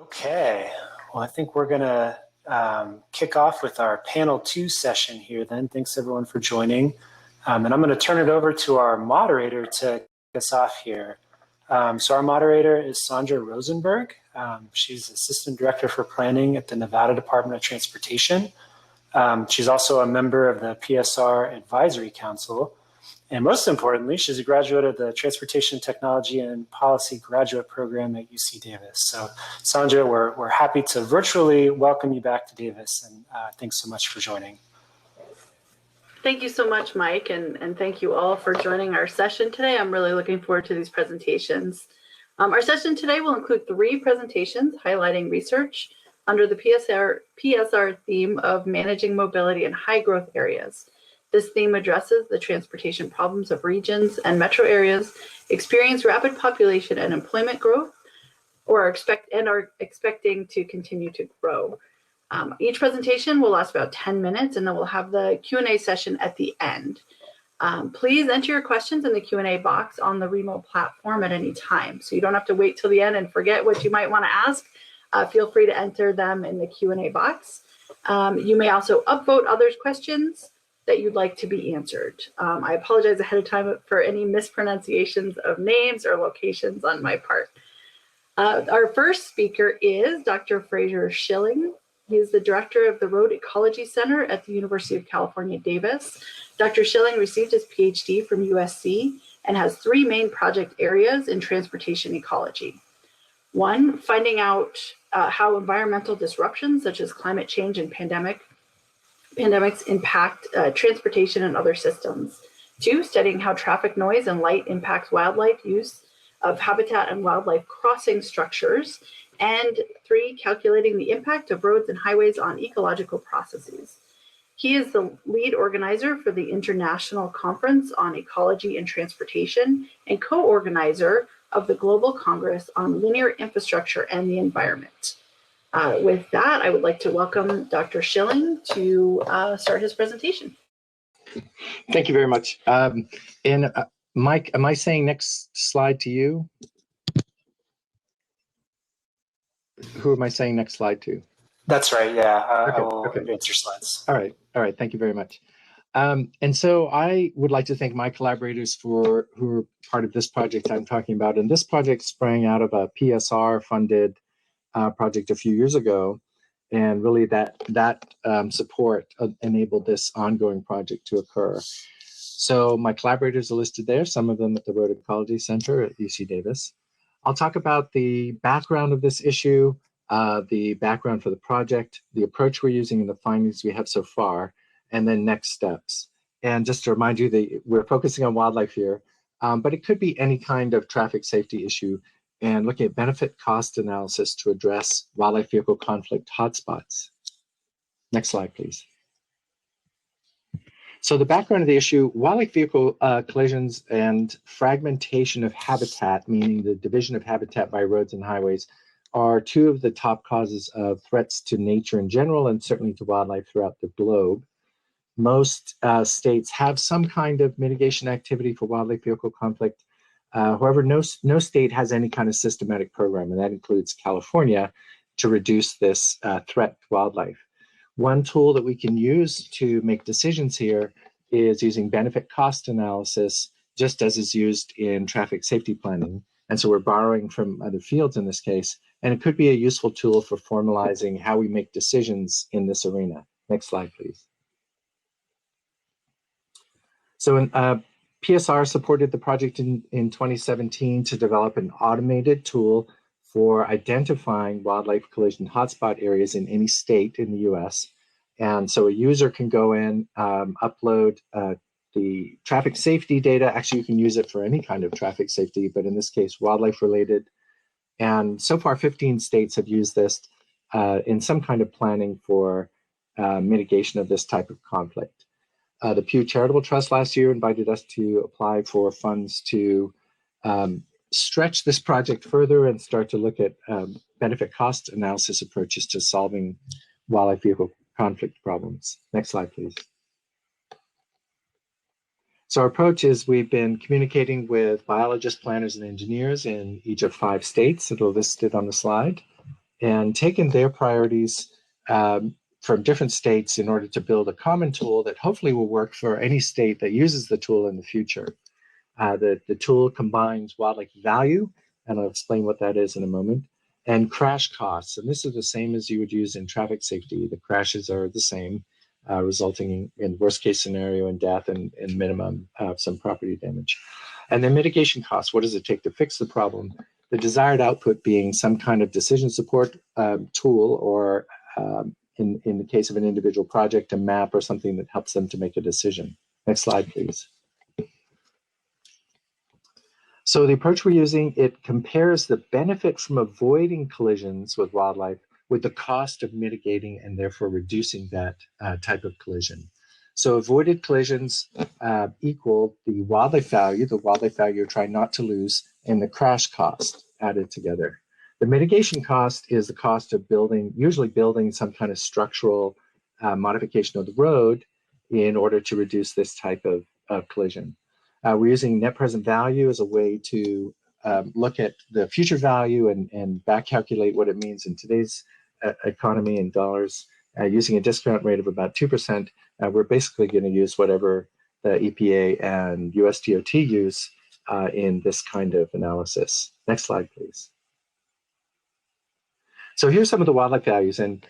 Okay, well, I think we're going to kick off with our panel 2 session here then. Thanks everyone for joining. And I'm going to turn it over to our moderator to kick us off here. So our moderator is Sondra Rosenberg. She's Assistant Director for Planning at the Nevada Department of Transportation. She's also a member of the PSR Advisory Council. And most importantly, she's a graduate of the Transportation Technology and Policy Graduate Program at UC Davis. So Sondra, we're happy to virtually welcome you back to Davis, and thanks so much for joining. Thank you so much, Mike, and thank you all for joining our session today. I'm really looking forward to these presentations. Our session today will include 3 presentations highlighting research under the PSR theme of managing mobility in high growth areas. This theme addresses the transportation problems of regions and metro areas experience rapid population and employment growth, or are expecting to continue to grow. Each presentation will last about 10 minutes, and then we'll have the Q&A session at the end. Please enter your questions in the Q&A box on the remote platform at any time, so you don't have to wait till the end and forget what you might want to ask. Feel free to enter them in the Q&A box. You may also upvote others' questions that you'd like to be answered. I apologize ahead of time for any mispronunciations of names or locations on my part. Our first speaker is Dr. Fraser Shilling. He is the director of the Road Ecology Center at the University of California, Davis. Dr. Shilling received his PhD from USC and has 3 main project areas in transportation ecology. 1, finding out how environmental disruptions such as climate change and pandemics impact transportation and other systems. 2, studying how traffic noise and light impacts wildlife use of habitat and wildlife crossing structures. And 3, calculating the impact of roads and highways on ecological processes. He is the lead organizer for the International Conference on Ecology and Transportation and co-organizer of the Global Congress on Linear Infrastructure and the Environment. With that, I would like to welcome Dr. Shilling to start his presentation. Thank you very much. Mike, am I saying next slide to you? Who am I saying next slide to? That's right, yeah. Okay, I will okay. advance your slides. All right, thank you very much. And so I would like to thank my collaborators who are part of this project I'm talking about. And this project sprang out of a PSR-funded project a few years ago, and really that support enabled this ongoing project to occur. So my collaborators are listed there, some of them at the Road Ecology Center at UC Davis. I'll talk about the background of this issue, the background for the project, the approach we're using, and the findings we have so far, and then next steps. And just to remind you that we're focusing on wildlife here, but it could be any kind of traffic safety issue, and looking at benefit cost analysis to address wildlife vehicle conflict hotspots. Next slide, please. So the background of the issue, wildlife vehicle collisions and fragmentation of habitat, meaning the division of habitat by roads and highways, are 2 of the top causes of threats to nature in general and certainly to wildlife throughout the globe. Most states have some kind of mitigation activity for wildlife vehicle conflict. However, no state has any kind of systematic program, and that includes California, to reduce this threat to wildlife. One tool that we can use to make decisions here is using benefit cost analysis, just as is used in traffic safety planning. And so we're borrowing from other fields in this case, and it could be a useful tool for formalizing how we make decisions in this arena. Next slide, please. So PSR supported the project in 2017 to develop an automated tool for identifying wildlife collision hotspot areas in any state in the US. And so a user can go in, upload the traffic safety data. Actually, you can use it for any kind of traffic safety, but in this case, wildlife related. And so far, 15 states have used this in some kind of planning for mitigation of this type of conflict. The Pew Charitable Trust last year invited us to apply for funds to stretch this project further and start to look at benefit cost analysis approaches to solving wildlife vehicle conflict problems. Next slide, please. So our approach is we've been communicating with biologists, planners, and engineers in each of 5 states that are listed on the slide. and taken their priorities from different states in order to build a common tool that hopefully will work for any state that uses the tool in the future. The tool combines wildlife value, and I'll explain what that is in a moment, and crash costs. And this is the same as you would use in traffic safety. The crashes are the same, resulting in worst case scenario in death and minimum some property damage. And then mitigation costs. What does it take to fix the problem? The desired output being some kind of decision support tool, or in the case of an individual project, a map or something that helps them to make a decision. Next slide, please. So the approach we're using, it compares the benefit from avoiding collisions with wildlife with the cost of mitigating and therefore reducing that type of collision. So avoided collisions equal the wildlife value you're trying not to lose, and the crash cost added together. The mitigation cost is the cost of usually building some kind of structural modification of the road in order to reduce this type of collision. We're using net present value as a way to look at the future value and back calculate what it means in today's economy in dollars. Using a discount rate of about 2%, we're basically going to use whatever the EPA and USDOT use in this kind of analysis. Next slide, please. So here's some of the wildlife values, and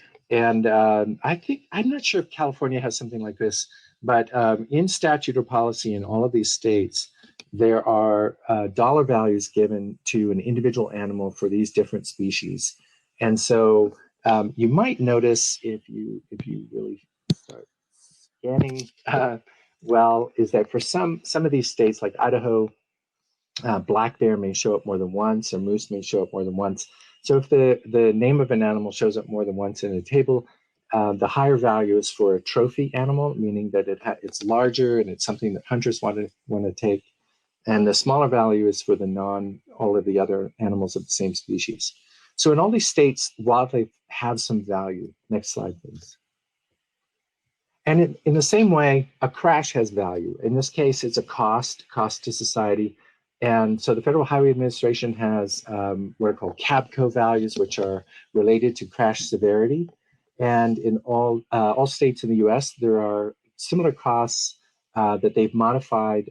I think, I'm not sure if California has something like this, but in statute or policy in all of these states, there are dollar values given to an individual animal for these different species. And so you might notice if you really start scanning well, is that for some of these states like Idaho, black bear may show up more than once, or moose may show up more than once. So if the name of an animal shows up more than once in a table, the higher value is for a trophy animal, meaning that it's larger and it's something that hunters want to take. And the smaller value is for all of the other animals of the same species. So in all these states, wildlife have some value. Next slide, please. And in the same way, a crash has value. In this case, it's a cost to society. And so the Federal Highway Administration has what are called CABCO values, which are related to crash severity. And in all states in the US, there are similar costs that they've modified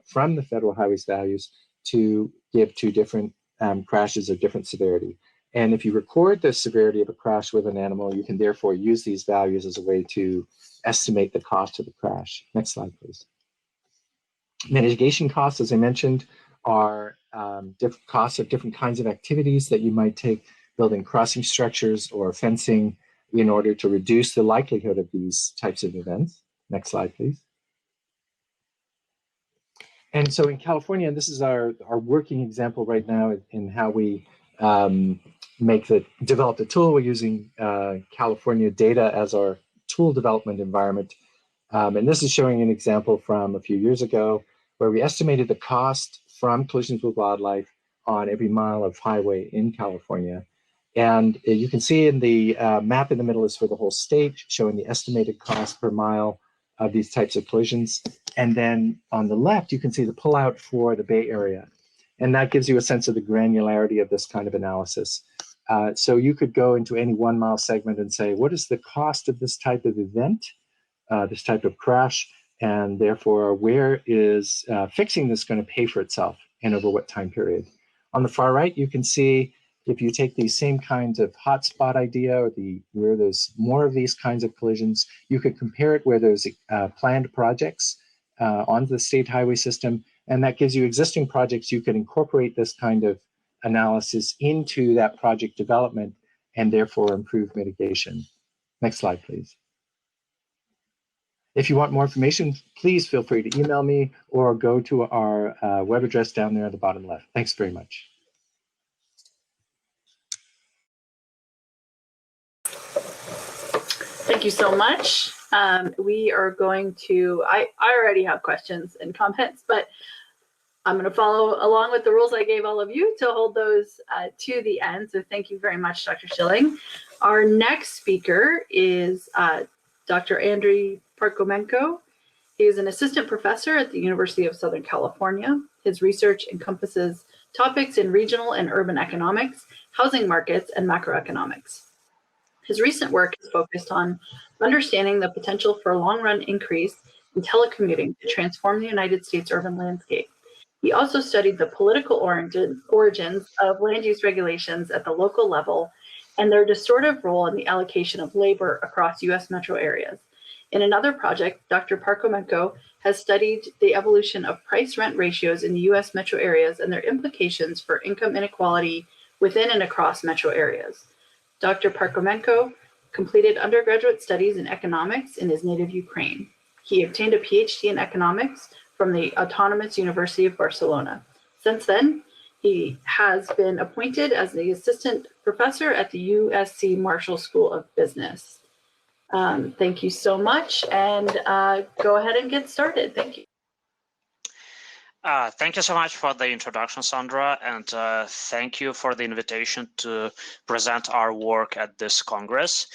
from the federal highways values to give to different crashes of different severity. And if you record the severity of a crash with an animal, you can therefore use these values as a way to estimate the cost of the crash. Next slide, please. Mitigation costs, as I mentioned, are different costs of different kinds of activities that you might take, building crossing structures or fencing, in order to reduce the likelihood of these types of events. Next slide, please. And so in California, this is our working example right now in how we develop the tool. We're using California data as our tool development environment. And this is showing an example from a few years ago where we estimated the cost from collisions with wildlife on every mile of highway in California. And you can see in the map in the middle is for the whole state, showing the estimated cost per mile of these types of collisions. And then on the left, you can see the pullout for the Bay Area. And that gives you a sense of the granularity of this kind of analysis. So you could go into any 1 mile segment and say, what is the cost of this type of event, this type of crash? And therefore, where is fixing this going to pay for itself and over what time period? On the far right, you can see if you take these same kinds of hotspot idea or where there's more of these kinds of collisions, you could compare it where there's planned projects on the state highway system, and that gives you existing projects. You can incorporate this kind of analysis into that project development and therefore improve mitigation. Next slide, please. If you want more information, please feel free to email me or go to our web address down there at the bottom left. Thanks very much. Thank you so much. We are going to, I already have questions and comments, but I'm going to follow along with the rules I gave all of you to hold those to the end. So thank you very much, Dr. Shilling. Our next speaker is Dr. Andrei Parkomenko. He is an assistant professor at the University of Southern California. His research encompasses topics in regional and urban economics, housing markets, and macroeconomics. His recent work is focused on understanding the potential for a long-run increase in telecommuting to transform the United States urban landscape. He also studied the political origins of land use regulations at the local level and their distortive role in the allocation of labor across U.S. metro areas. In another project, Dr. Parkomenko has studied the evolution of price-rent ratios in the U.S. metro areas and their implications for income inequality within and across metro areas. Dr. Parkomenko completed undergraduate studies in economics in his native Ukraine. He obtained a PhD in economics from the Autonomous University of Barcelona. Since then, he has been appointed as the assistant professor at the USC Marshall School of Business. Thank you so much, and go ahead and get started. Thank you. Thank you so much for the introduction, Sondra, and thank you for the invitation to present our work at this Congress.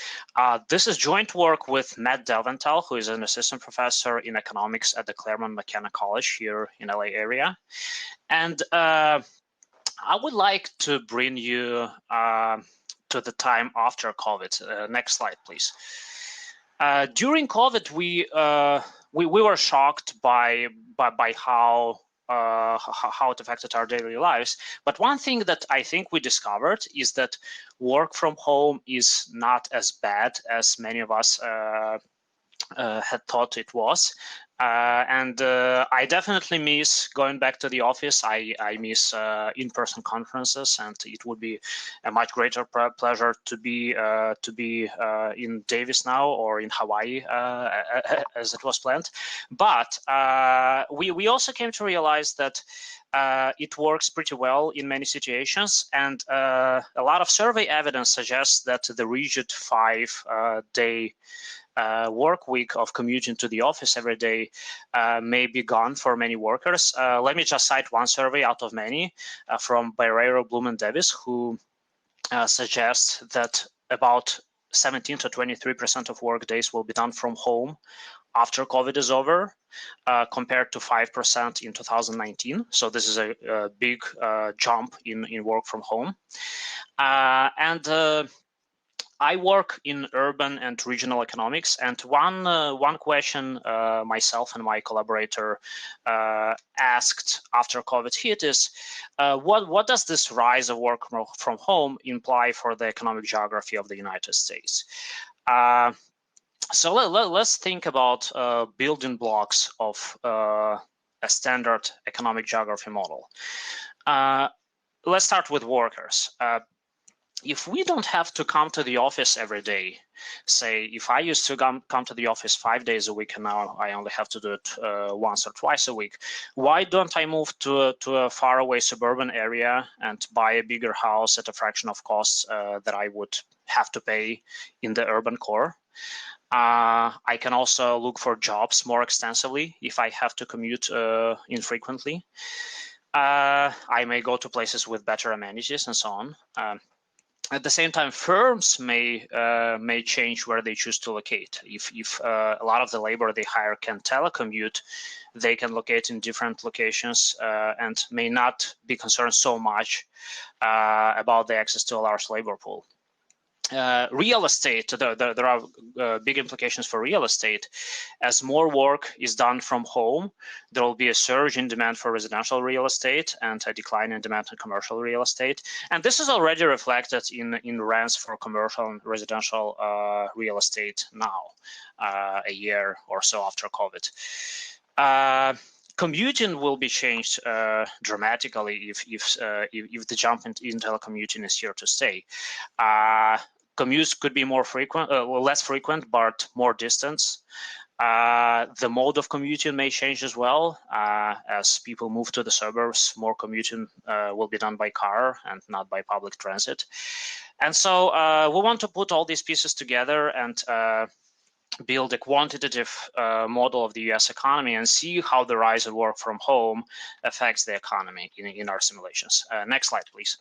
This is joint work with Matt Delventhal, who is an assistant professor in economics at the Claremont McKenna College here in LA area. And I would like to bring you to the time after COVID. Next slide, please. During COVID, we were shocked by how it affected our daily lives. But one thing that I think we discovered is that work from home is not as bad as many of us had thought it was. And I definitely miss going back to the office. I miss in-person conferences, and it would be a much greater pleasure to be in Davis now or in Hawaii as it was planned. But we also came to realize that it works pretty well in many situations, and a lot of survey evidence suggests that the rigid 5-day work week of commuting to the office every day may be gone for many workers. Let me just cite one survey out of many from Barreiro, Bloom, and Davis, who suggests that about 17 to 23% of work days will be done from home after COVID is over, compared to 5% in 2019. So this is a big jump in work from home. I work in urban and regional economics, and one question myself and my collaborator asked after COVID hit is, what does this rise of work from home imply for the economic geography of the United States? So let's think about building blocks of a standard economic geography model. Let's start with workers. If we don't have to come to the office every day, say if I used to come to the office 5 days a week and now I only have to do it once or twice a week, why don't I move to a faraway suburban area and buy a bigger house at a fraction of costs that I would have to pay in the urban core? I can also look for jobs more extensively if I have to commute infrequently. I may go to places with better amenities and so on. At the same time, firms may change where they choose to locate. If a lot of the labor they hire can telecommute, they can locate in different locations and may not be concerned so much about the access to a large labor pool. Real estate, there are big implications for real estate. As more work is done from home, there will be a surge in demand for residential real estate and a decline in demand for commercial real estate. And this is already reflected in rents for commercial and residential real estate now, a year or so after COVID. Commuting will be changed dramatically if the jump in telecommuting is here to stay. Commutes could be more frequent, less frequent, but more distance. The mode of commuting may change as well. As people move to the suburbs, more commuting will be done by car and not by public transit. And so we want to put all these pieces together and build a quantitative model of the US economy and see how the rise of work from home affects the economy in our simulations. Next slide, please.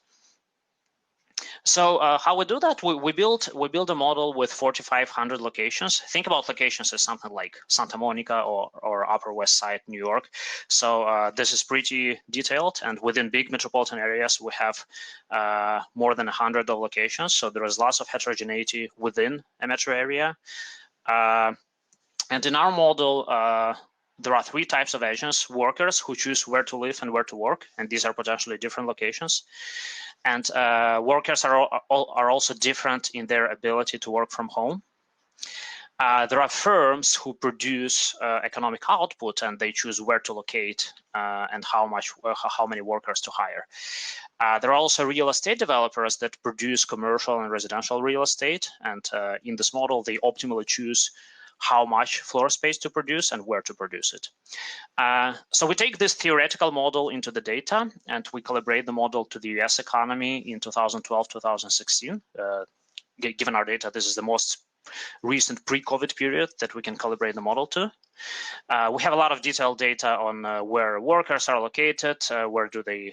So how we do that? We build a model with 4,500 locations. Think about locations as something like Santa Monica or Upper West Side, New York. So this is pretty detailed, and within big metropolitan areas, we have more than 100 of locations. So there is lots of heterogeneity within a metro area. And in our model, there are 3 types of agents: workers who choose where to live and where to work, and these are potentially different locations. And workers are also different in their ability to work from home. There are firms who produce economic output, and they choose where to locate and how many workers to hire. There are also real estate developers that produce commercial and residential real estate, and in this model, they optimally choose how much floor space to produce and where to produce it. So we take this theoretical model into the data, and we calibrate the model to the US economy in 2012-2016. Given our data, this is the most recent pre-COVID period that we can calibrate the model to. We have a lot of detailed data on where workers are located, where do they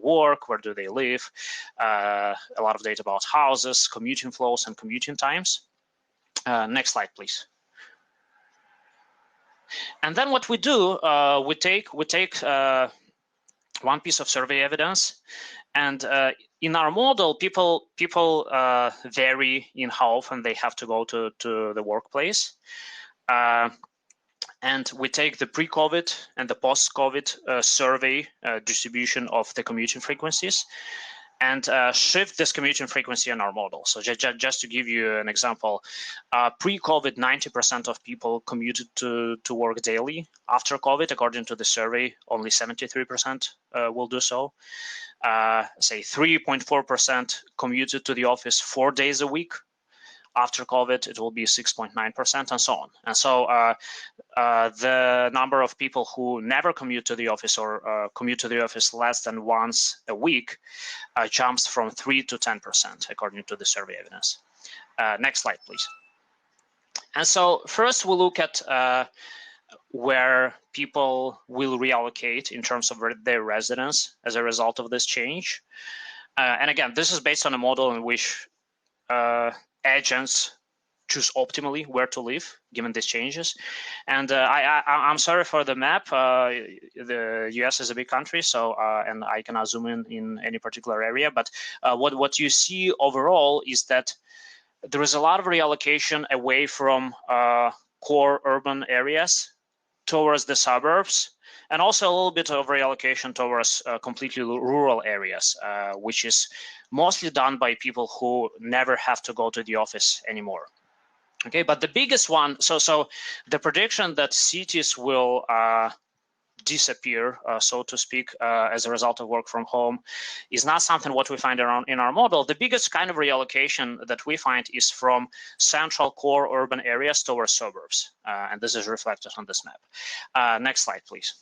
work, where do they live, a lot of data about houses, commuting flows, and commuting times. Next slide, please. And then what we do, we take one piece of survey evidence, and in our model, people vary in how often they have to go to the workplace. And we take the pre-COVID and the post-COVID survey distribution of the commuting frequencies, and shift this commuting frequency in our model. So just to give you an example, pre-COVID, 90% of people commuted to work daily. After COVID, according to the survey, only 73% will do so. Say 3.4% commuted to the office 4 days a week. After COVID, it will be 6.9%, and so on. And so the number of people who never commute to the office or commute to the office less than once a week jumps from 3 to 10%, according to the survey evidence. Next slide, please. And so first we look at where people will reallocate in terms of their residence as a result of this change. And again, this is based on a model in which agents choose optimally where to live given these changes. And I'm sorry for the map. The US is a big country, so and I cannot zoom in any particular area. But what you see overall is that there is a lot of reallocation away from core urban areas towards the suburbs, and also a little bit of reallocation towards completely rural areas, which is mostly done by people who never have to go to the office anymore. Okay, but the biggest one, so the prediction that cities will disappear, so to speak, as a result of work from home is not something what we find in our model. The biggest kind of reallocation that we find is from central core urban areas towards suburbs, and this is reflected on this map. Next slide, please.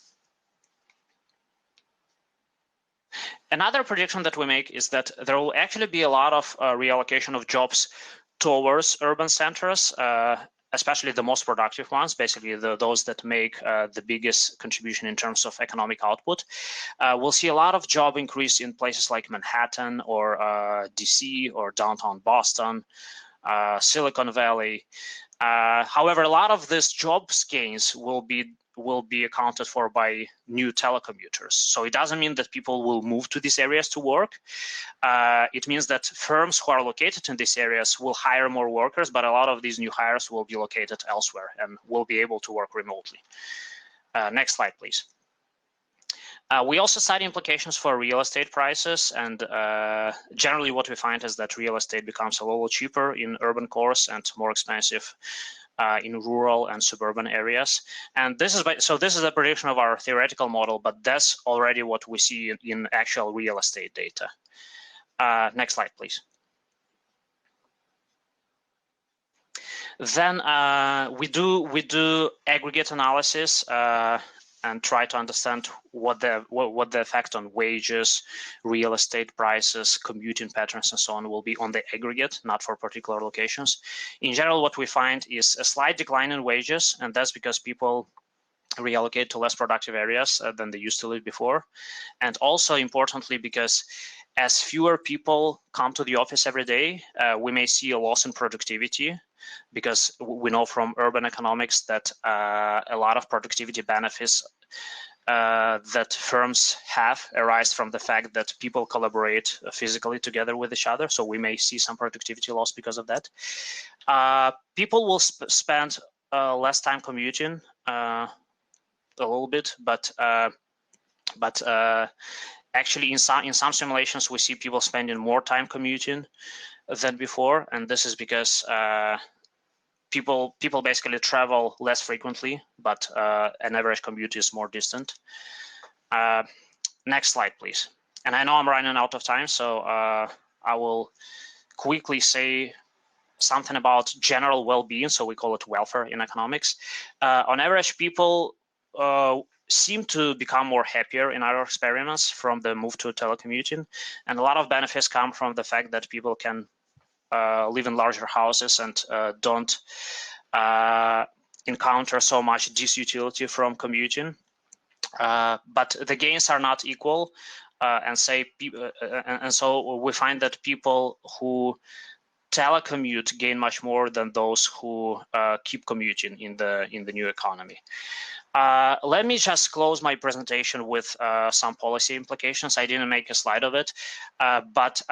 Another prediction that we make is that there will actually be a lot of reallocation of jobs towards urban centers, especially the most productive ones, basically those that make the biggest contribution in terms of economic output. We'll see a lot of job increase in places like Manhattan or DC or downtown Boston, Silicon Valley. However, a lot of these jobs gains will be accounted for by new telecommuters. So it doesn't mean that people will move to these areas to work. It means that firms who are located in these areas will hire more workers, but a lot of these new hires will be located elsewhere and will be able to work remotely. Next slide, please. We also study implications for real estate prices, and generally what we find is that real estate becomes a little cheaper in urban cores and more expensive in rural and suburban areas. And this is a prediction of our theoretical model, but that's already what we see in actual real estate data. Next slide, please. Then we do aggregate analysis and try to understand what the effect on wages, real estate prices, commuting patterns, and so on will be on the aggregate, not for particular locations. In general, what we find is a slight decline in wages, and that's because people reallocate to less productive areas than they used to live before. And also importantly, because as fewer people come to the office every day, we may see a loss in productivity, because we know from urban economics that a lot of productivity benefits that firms have arise from the fact that people collaborate physically together with each other. So we may see some productivity loss because of that. People will spend less time commuting, a little bit, but actually in some simulations we see people spending more time commuting than before, and this is because people basically travel less frequently, but an average commute is more distant. Next slide, please. And I know I'm running out of time, so I will quickly say something about general well-being, so we call it welfare in economics. On average, people seem to become more happier in our experiments from the move to telecommuting, and a lot of benefits come from the fact that people can live in larger houses and don't encounter so much disutility from commuting. But the gains are not equal, and so we find that people who telecommute gain much more than those who keep commuting in the new economy. Let me just close my presentation with some policy implications. I didn't make a slide of it, but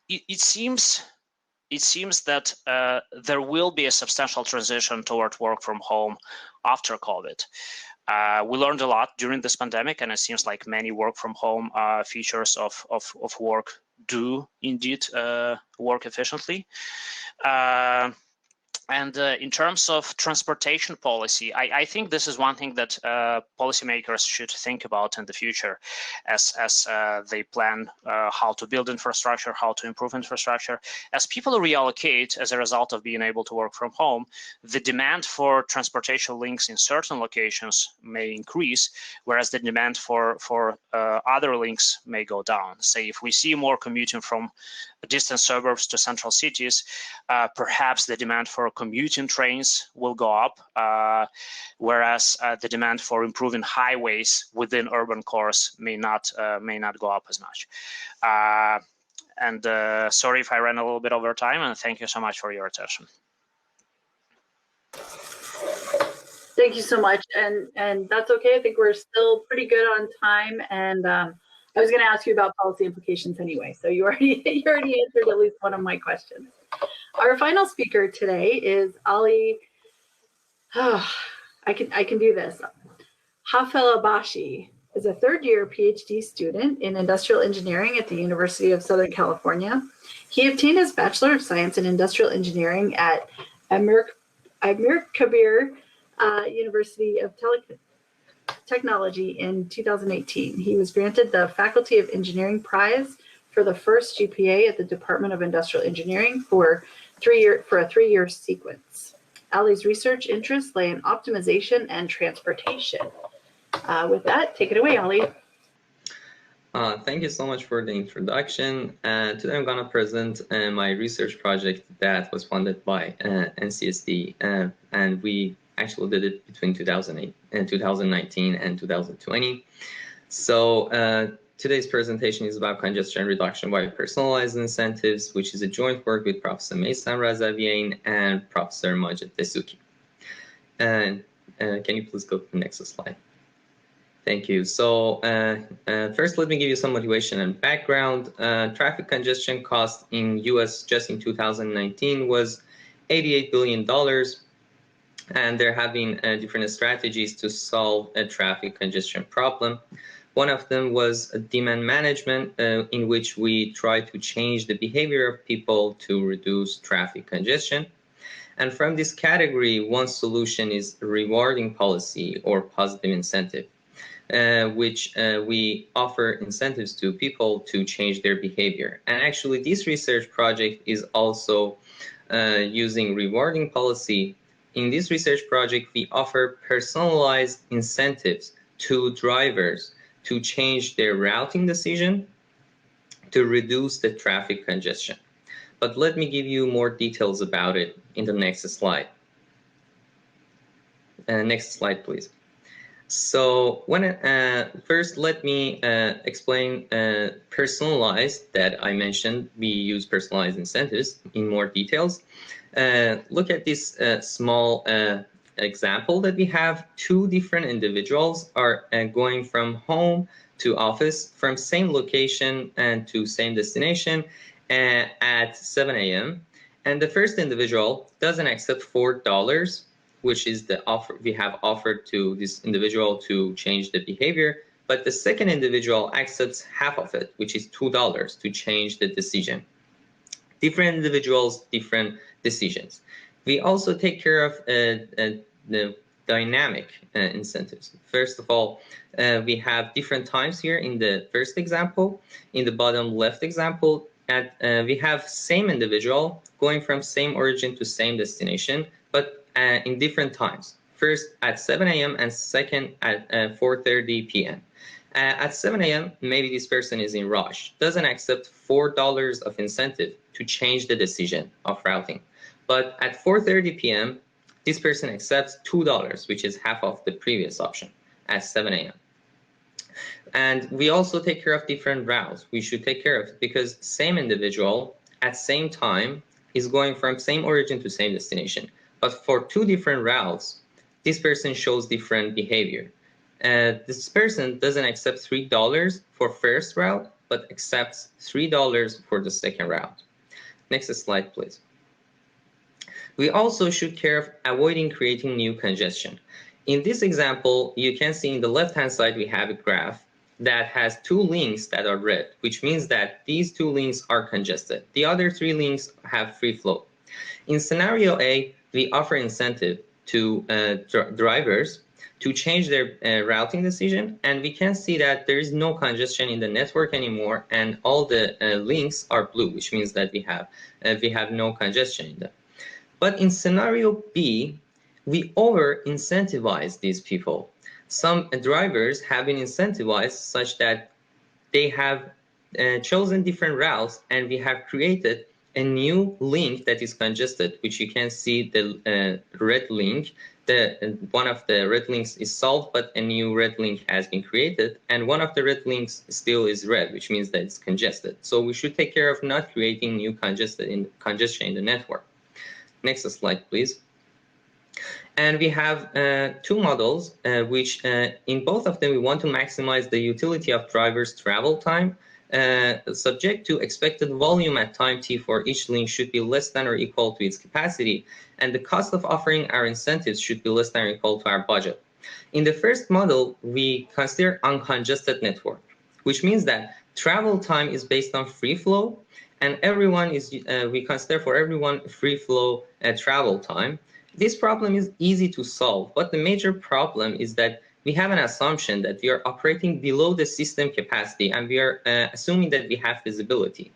it seems that there will be a substantial transition toward work from home after COVID. We learned a lot during this pandemic, and it seems like many work from home features of work do indeed work efficiently. And in terms of transportation policy, I think this is one thing that policymakers should think about in the future as they plan how to build infrastructure, how to improve infrastructure. As people reallocate as a result of being able to work from home, the demand for transportation links in certain locations may increase, whereas the demand for other links may go down. Say, if we see more commuting from distant suburbs to central cities, perhaps the demand for commuting trains will go up, whereas the demand for improving highways within urban cores may not go up as much. And sorry if I ran a little bit over time, and thank you so much for your attention. Thank you so much, and that's okay. I think we're still pretty good on time, and I was going to ask you about policy implications anyway, so you already answered at least one of my questions. Our final speaker today is Ali. I can do this. Ghafelebashi is a third-year PhD student in industrial engineering at the University of Southern California. He obtained his Bachelor of Science in Industrial Engineering at Amir Kabir University of Technology in 2018. He was granted the Faculty of Engineering Prize for the first GPA at the Department of Industrial Engineering for a 3-year sequence. Ali's research interests lay in optimization and transportation. With that, take it away, Ali. Thank you so much for the introduction. Today I'm going to present my research project that was funded by NCSD, and we actually did it between 2019 and 2020. So today's presentation is about congestion reduction by personalized incentives, which is a joint work with Professor Meysan Razavian and Professor Majid Dessouki. And can you please go to the next slide? Thank you. So first, let me give you some motivation and background. Traffic congestion cost in US just in 2019 was $88 billion. And there have been different strategies to solve a traffic congestion problem. One of them was demand management, in which we try to change the behavior of people to reduce traffic congestion. And from this category, one solution is rewarding policy or positive incentive, which we offer incentives to people to change their behavior. And actually, this research project is also using rewarding policy. In this research project, we offer personalized incentives to drivers to change their routing decision to reduce the traffic congestion. But let me give you more details about it in the next slide. Next slide, please. So first, let me explain personalized that I mentioned. We use personalized incentives in more details. Look at this small example that we have. Two different individuals are going from home to office from same location and to same destination at 7 a.m. And the first individual doesn't accept $4, which is the offer we have offered to this individual to change the behavior. But the second individual accepts half of it, which is $2 to change the decision. Different individuals, different decisions. We also take care of the dynamic incentives. First of all, we have different times here in the first example. In the bottom left example, we have same individual going from same origin to same destination, but in different times. First at 7 a.m. and second at 4:30 p.m. At 7 a.m., maybe this person is in rush, doesn't accept $4 of incentive to change the decision of routing. But at 4:30 p.m., this person accepts $2, which is half of the previous option at 7 a.m. And we also take care of different routes. We should take care of it because same individual at same time is going from same origin to same destination. But for two different routes, this person shows different behavior. This person doesn't accept $3 for first route, but accepts $3 for the second route. Next slide, please. We also should care of avoiding creating new congestion. In this example, you can see in the left-hand side, we have a graph that has two links that are red, which means that these two links are congested. The other three links have free flow. In scenario A, we offer incentive to drivers to change their routing decision, and we can see that there is no congestion in the network anymore, and all the links are blue, which means that we have no congestion in them. But in scenario B, we over-incentivize these people. Some drivers have been incentivized such that they have chosen different routes, and we have created a new link that is congested, which you can see the red link. One of the red links is solved, but a new red link has been created, and one of the red links still is red, which means that it's congested. So we should take care of not creating new congestion in the network. Next slide, please. And we have two models, which in both of them, we want to maximize the utility of drivers' travel time. Subject to expected volume at time t for each link should be less than or equal to its capacity, and the cost of offering our incentives should be less than or equal to our budget. In the first model, we consider uncongested network, which means that travel time is based on free flow, and we consider for everyone free flow travel time. This problem is easy to solve, but the major problem is that we have an assumption that we are operating below the system capacity, and we are assuming that we have visibility.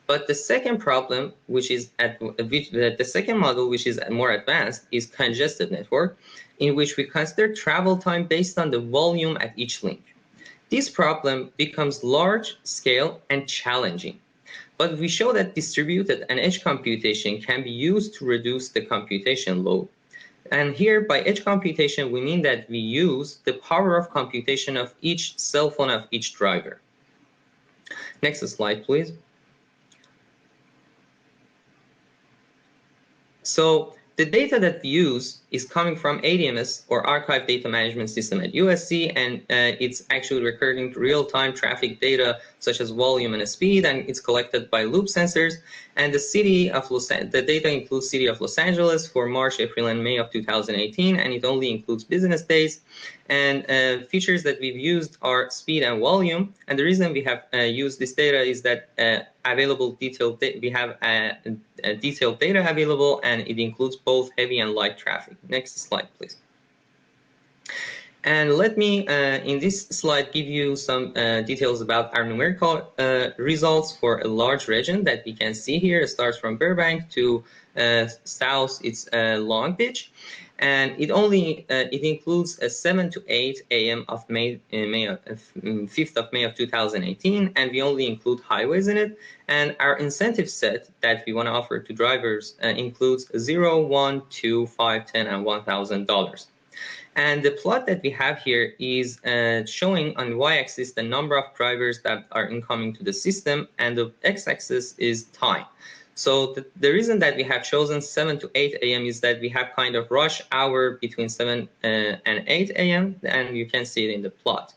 But the second problem, which is the second model, which is more advanced, is congested network, in which we consider travel time based on the volume at each link. This problem becomes large scale and challenging. But we show that distributed and edge computation can be used to reduce the computation load. And here, by edge computation, we mean that we use the power of computation of each cell phone of each driver. Next slide, please. So the data that we use is coming from ADMS, or Archive Data Management System at USC, and it's actually recording real-time traffic data such as volume and speed, and it's collected by loop sensors. And the data includes city of Los Angeles for March, April, and May of 2018, and it only includes business days. And features that we've used are speed and volume. And the reason we have used this data is that we have detailed data available, and it includes both heavy and light traffic. Next slide, please. And let me, in this slide, give you some details about our numerical results for a large region that we can see here. It starts from Burbank to south, it's Long Beach. And it includes a 7 to 8 a.m. of 5th of May of 2018, and we only include highways in it. And our incentive set that we want to offer to drivers includes $0, $1, $2, $5, $10, and $1,000. And the plot that we have here is showing on y-axis the number of drivers that are incoming to the system, and the x-axis is time. So the reason that we have chosen 7 to 8 a.m. is that we have kind of rush hour between 7 and 8 a.m. and you can see it in the plot.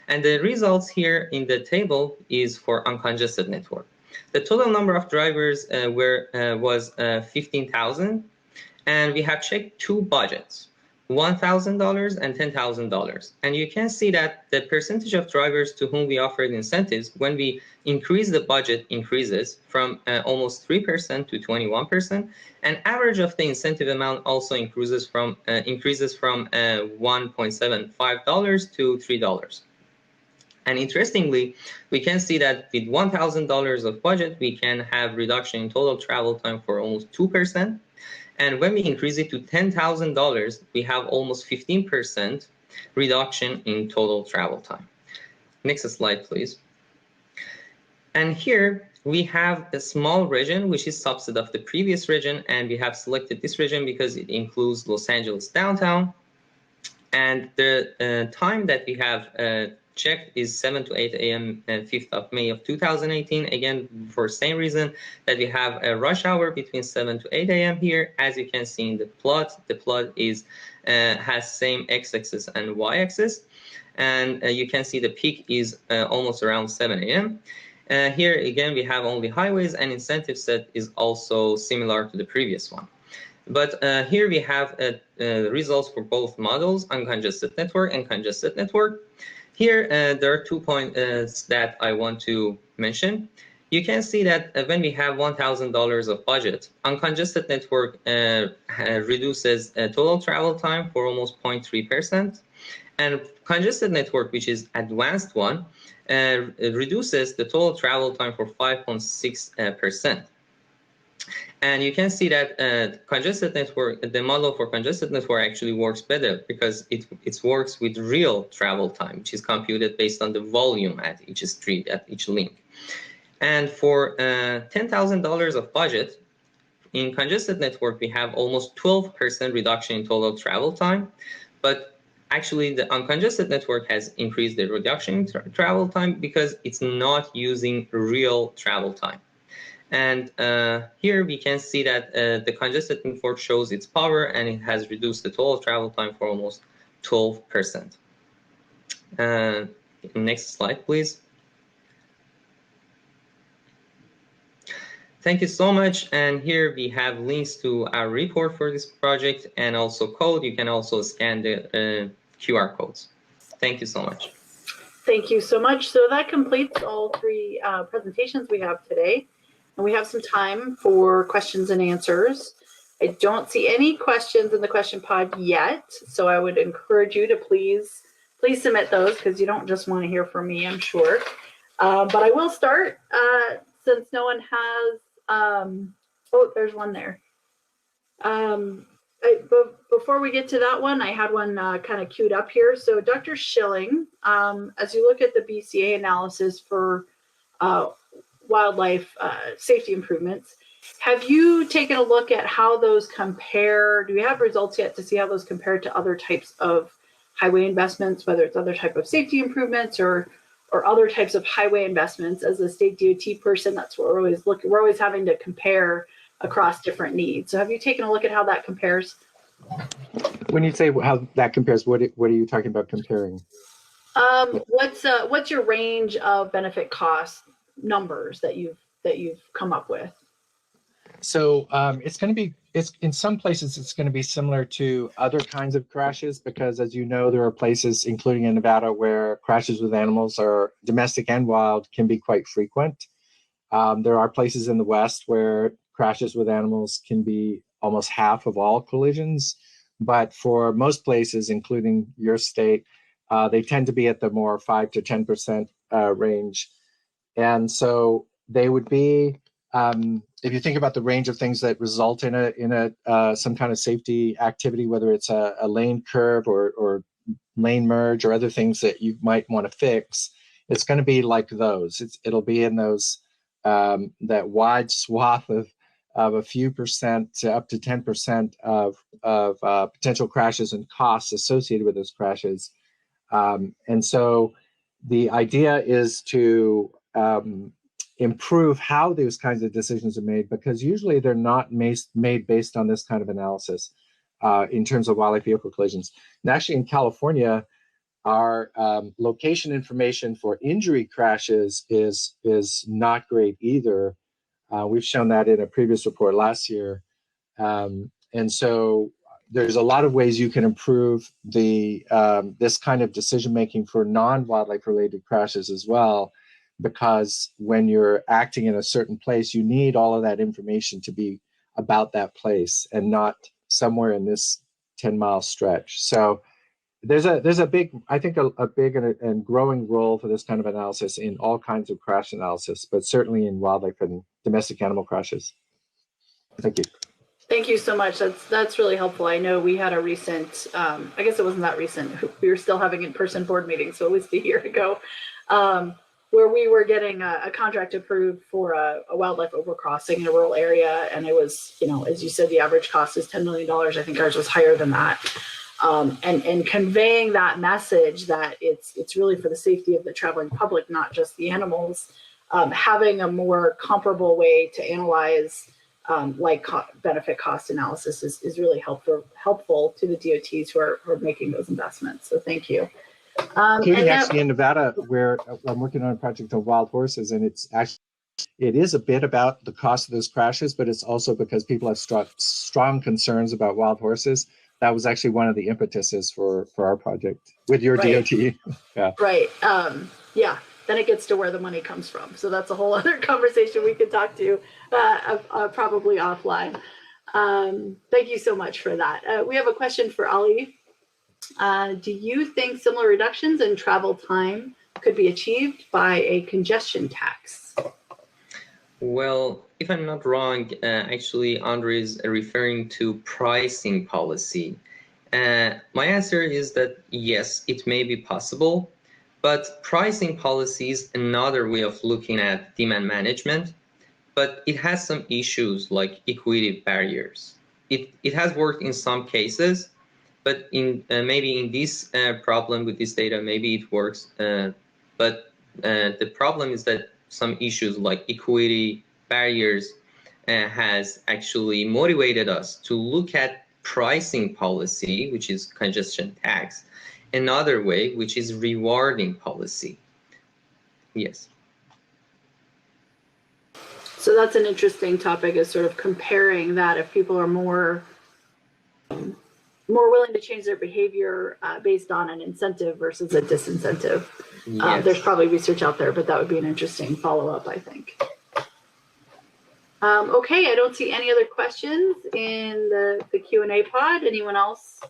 And the results here in the table is for uncongested network. The total number of drivers was 15,000, and we have checked two budgets, $1,000 and $10,000. And you can see that the percentage of drivers to whom we offered incentives, when we increase the budget, increases from almost 3% to 21%. And average of the incentive amount also increases from $1.75 to $3. And interestingly, we can see that with $1,000 of budget, we can have reduction in total travel time for almost 2%. And when we increase it to $10,000, we have almost 15% reduction in total travel time. Next slide, please. And here we have a small region, which is subset of the previous region. And we have selected this region because it includes Los Angeles downtown. And the time that we have checked is 7 to 8 a.m. 5th of May of 2018. Again, for same reason that we have a rush hour between 7 to 8 a.m. here. As you can see in the plot is has same x-axis and y-axis. And you can see the peak is almost around 7 a.m. Here again, we have only highways, and incentive set is also similar to the previous one. But here we have results for both models, uncongested network and congested network. Here, there are 2 points that I want to mention. You can see that when we have $1,000 of budget, uncongested network reduces total travel time for almost 0.3%. And congested network, which is advanced one, reduces the total travel time for 5.6%. And you can see that congested network, the model for congested network actually works better because it works with real travel time, which is computed based on the volume at each street, at each link. And for $10,000 of budget, in congested network, we have almost 12% reduction in total travel time. But actually, the uncongested network has increased the reduction in travel time because it's not using real travel time. And here we can see that the congested network shows its power, and it has reduced the total travel time for almost 12%. Next slide, please. Thank you so much. And here we have links to our report for this project and also code. You can also scan the QR codes. Thank you so much. Thank you so much. So that completes all three presentations we have today. And we have some time for questions and answers. I don't see any questions in the question pod yet, so I would encourage you to please submit those, because you don't just want to hear from me, I'm sure. But I will start since no one has. Oh, there's one there. Before we get to that one, I had one kind of queued up here. So Dr. Shilling, as you look at the BCA analysis for wildlife safety improvements, have you taken a look at how those compare? Do we have results yet to see how those compare to other types of highway investments, whether it's other type of safety improvements or other types of highway investments? As a state DOT person, that's what we're always looking. We're always having to compare across different needs. So have you taken a look at how that compares? When you say how that compares, what are you talking about comparing? What's your range of benefit cost numbers that you've come up with? So it's going to be, in some places it's going to be similar to other kinds of crashes, because as you know, there are places, including in Nevada, where crashes with animals, are domestic and wild, can be quite frequent. There are places in the West where crashes with animals can be almost half of all collisions. But for most places, including your state, they tend to be at the more 5 to 10% range. And so they would be, if you think about the range of things that result in some kind of safety activity, whether it's a lane curve or lane merge or other things that you might want to fix, it's going to be like those. It'll be in those that wide swath of a few percent to up to 10% of potential crashes and costs associated with those crashes. And so the idea is to improve how those kinds of decisions are made, because usually they're not made based on this kind of analysis in terms of wildlife vehicle collisions. And actually in California, our location information for injury crashes is not great either. We've shown that in a previous report last year. And so there's a lot of ways you can improve the this kind of decision making for non-wildlife related crashes as well, because when you're acting in a certain place, you need all of that information to be about that place and not somewhere in this 10-mile stretch. So there's a big, I think a big and growing role for this kind of analysis in all kinds of crash analysis, but certainly in wildlife and domestic animal crashes. Thank you. Thank you so much. That's really helpful. I know we had a recent, I guess it wasn't that recent. We were still having in-person board meetings, so at least a year ago, where we were getting a contract approved for a wildlife overcrossing in a rural area. And it was, you know, as you said, the average cost is $10 million. I think ours was higher than that. And conveying that message that it's really for the safety of the traveling public, not just the animals, having a more comparable way to analyze benefit cost analysis is really helpful to the DOTs who are making those investments. So thank you. Including actually in Nevada, where I'm working on a project on wild horses, and it is a bit about the cost of those crashes, but it's also because people have strong concerns about wild horses. That was actually one of the impetuses for our project with your DOT. Yeah. Right. Yeah. Then it gets to where the money comes from. So that's a whole other conversation we could talk to probably offline. Thank you so much for that. We have a question for Ali. Do you think similar reductions in travel time could be achieved by a congestion tax? Well, if I'm not wrong, actually, Andrei is referring to pricing policy. My answer is that yes, it may be possible, but pricing policy is another way of looking at demand management, but it has some issues like equity barriers. It has worked in some cases, but in maybe in this problem with this data, maybe it works, but the problem is that some issues like equity barriers has actually motivated us to look at pricing policy, which is congestion tax, another way, which is rewarding policy. Yes. So that's an interesting topic, is sort of comparing that if people are more willing to change their behavior based on an incentive versus a disincentive. Yes. There's probably research out there, but that would be an interesting follow-up, I think. Okay, I don't see any other questions in the Q&A pod. Anyone else?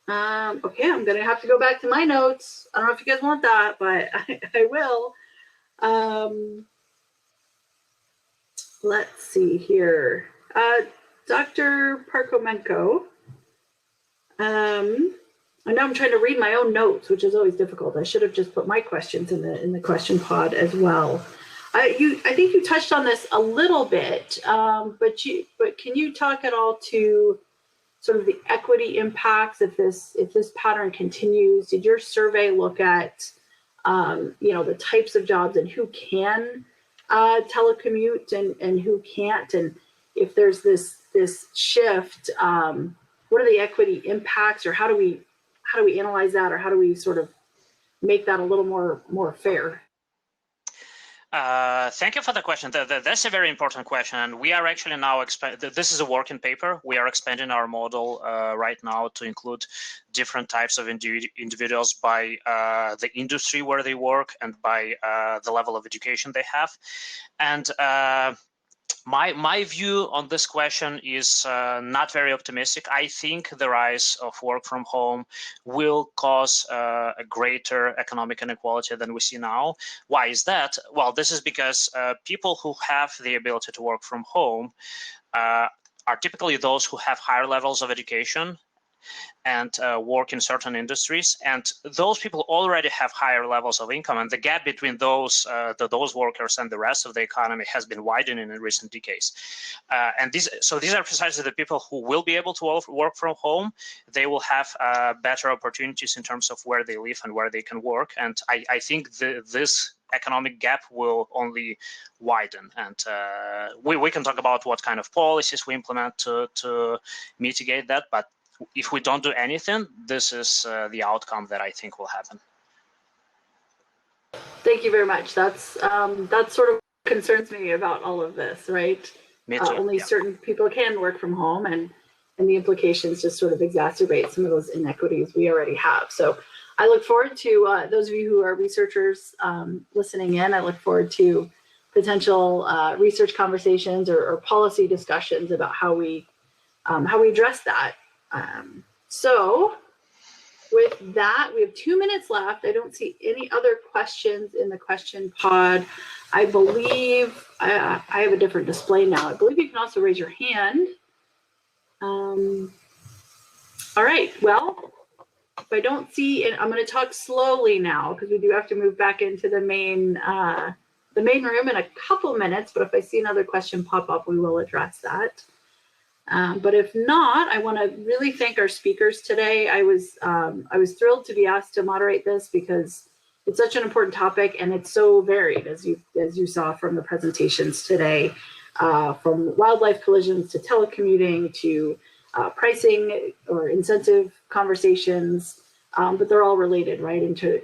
Okay, I'm going to have to go back to my notes. I don't know if you guys want that, but I will. Let's see here. Dr. Parkomenko. I know I'm trying to read my own notes, which is always difficult. I should have just put my questions in the question pod as well. I think you touched on this a little bit, but can you talk at all to sort of the equity impacts if this pattern continues? Did your survey look at the types of jobs and who can telecommute and who can't, and if there's this shift? What are the equity impacts, or how do we analyze that, or how do we sort of make that a little more fair? Thank you for the question. That's a very important question, and we are actually now this is a working paper. We are expanding our model right now to include different types of individuals by the industry where they work and by the level of education they have. And my view on this question is not very optimistic. I think the rise of work from home will cause a greater economic inequality than we see now. Why is that? Well, this is because people who have the ability to work from home are typically those who have higher levels of education and work in certain industries, and those people already have higher levels of income, and the gap between those workers and the rest of the economy has been widening in recent decades. And these are precisely the people who will be able to work from home. They will have better opportunities in terms of where they live and where they can work, and I think this economic gap will only widen. And we can talk about what kind of policies we implement to mitigate that, but if we don't do anything, this is the outcome that I think will happen. Thank you very much. That's sort of concerns me about all of this, right? Me too. Only Yeah. certain people can work from home, and the implications just sort of exacerbate some of those inequities we already have. So I look forward to those of you who are researchers listening in. I look forward to potential research conversations or policy discussions about how we address that. So with that, we have 2 minutes left. I don't see any other questions in the question pod. I believe I have a different display now. I believe you can also raise your hand. All right, well, if I don't see it, I'm going to talk slowly now because we do have to move back into the main room in a couple minutes. But if I see another question pop up, we will address that. But if not, I want to really thank our speakers today. I was thrilled to be asked to moderate this because it's such an important topic and it's so varied, as you saw from the presentations today, from wildlife collisions to telecommuting to pricing or incentive conversations, but they're all related, right, into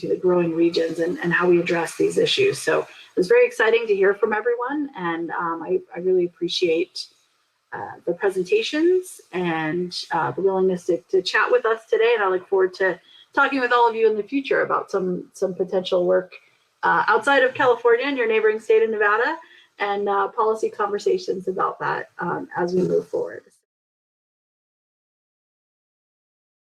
the growing regions and how we address these issues. So it was very exciting to hear from everyone, and I really appreciate the presentations and the willingness to chat with us today. And I look forward to talking with all of you in the future about some potential work outside of California and your neighboring state of Nevada, and policy conversations about that as we move forward.